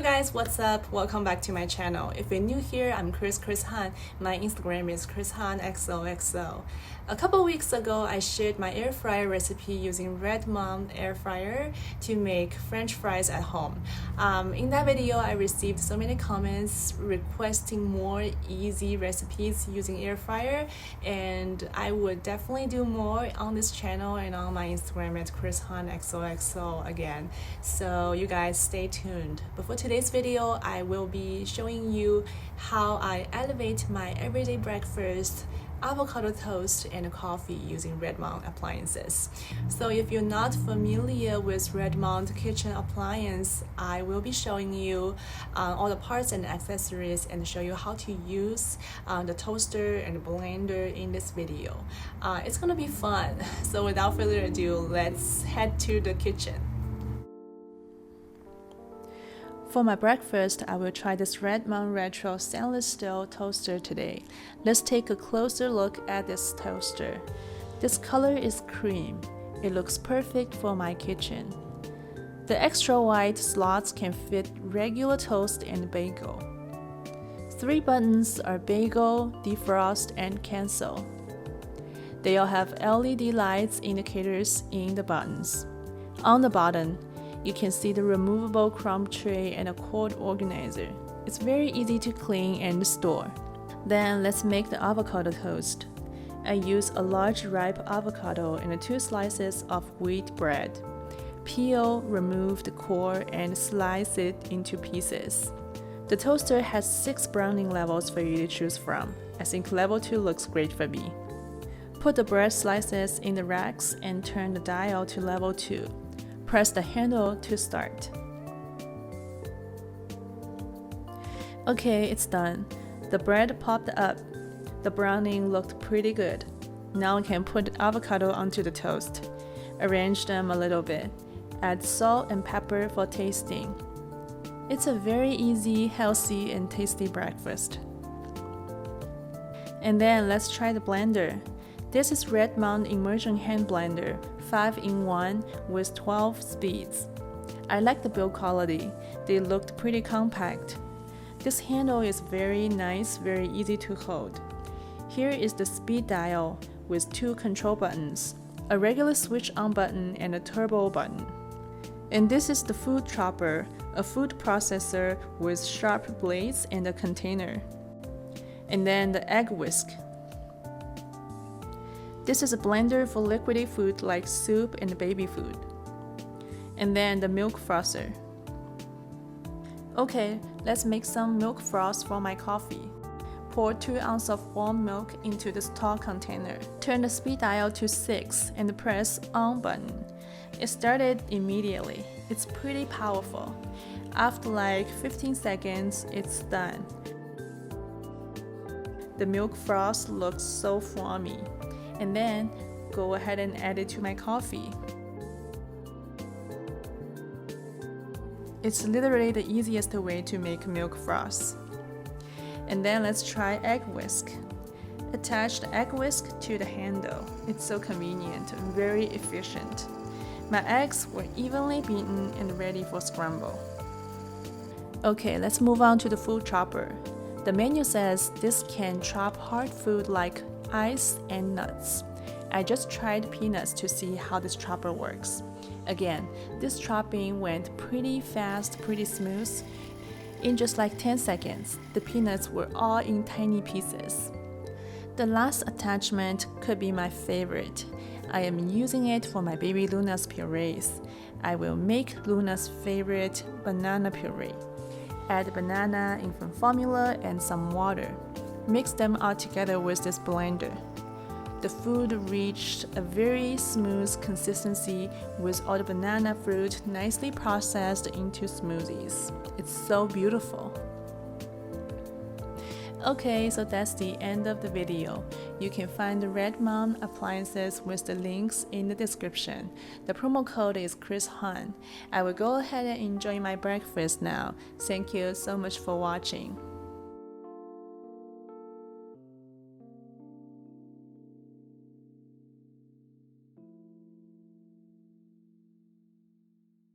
guys, what's up? Welcome back to my channel. If you're new here, I'm Chris Han. My Instagram is chrishanxoxo. A couple weeks ago, I shared my air fryer recipe using Redmond air fryer to make French fries at home. In that video, I received so many comments requesting more easy recipes using air fryer, and I would definitely do more on this channel and on my Instagram at chrishanxoxo again. So you guys stay tuned. But for today's video, I will be showing you how I elevate my everyday breakfast, avocado toast, and coffee using Redmond appliances. So if you're not familiar with Redmond kitchen appliance, I will be showing you all the parts and accessories and show you how to use the toaster and blender in this video. It's gonna be fun. So without further ado, let's head to the kitchen. For my breakfast, I will try this Redmond Retro stainless steel toaster today. Let's take a closer look at this toaster. This color is cream. It looks perfect for my kitchen. The extra wide slots can fit regular toast and bagel. 3 buttons are bagel, defrost, and cancel. They all have LED lights indicators in the buttons. On the bottom, you can see the removable crumb tray and a cord organizer. It's very easy to clean and store. Then let's make the avocado toast. I use a large ripe avocado and 2 slices of wheat bread. Peel, remove the core, and slice it into pieces. The toaster has 6 browning levels for you to choose from. I think level 2 looks great for me. Put the bread slices in the racks and turn the dial to level 2. Press the handle to start. Okay, it's done. The bread popped up. The browning looked pretty good. Now I can put avocado onto the toast. Arrange them a little bit. Add salt and pepper for tasting. It's a very easy, healthy, and tasty breakfast. And then let's try the blender. This is Redmond immersion hand blender, 5-in-1 with 12 speeds. I like the build quality. They looked pretty compact. This handle is very nice, very easy to hold. Here is the speed dial with 2 control buttons, a regular switch on button and a turbo button. And this is the food chopper, a food processor with sharp blades and a container. And then the egg whisk. This is a blender for liquidy food like soup and baby food. And then the milk frother. Okay, let's make some milk froth for my coffee. Pour 2 ounces of warm milk into this tall container. Turn the speed dial to 6 and press on button. It started immediately. It's pretty powerful. After like 15 seconds, it's done. The milk froth looks so foamy. And then go ahead and add it to my coffee. It's literally the easiest way to make milk froth. And then let's try egg whisk. Attach the egg whisk to the handle. It's so convenient and very efficient. My eggs were evenly beaten and ready for scramble. Okay, let's move on to the food chopper. The menu says this can chop hard food like ice and nuts. I just tried peanuts to see how this chopper works. Again, this chopping went pretty fast, pretty smooth. In just like 10 seconds, the peanuts were all in tiny pieces. The last attachment could be my favorite. I am using it for my baby Luna's purees. I will make Luna's favorite banana puree. Add banana, infant formula, and some water. Mix them all together with this blender. The food reached a very smooth consistency with all the banana fruit nicely processed into smoothies. It's so beautiful. Okay, so that's the end of the video. You can find the Redmond appliances with the links in the description. The promo code is chrishan. I will go ahead and enjoy my breakfast now. Thank you so much for watching.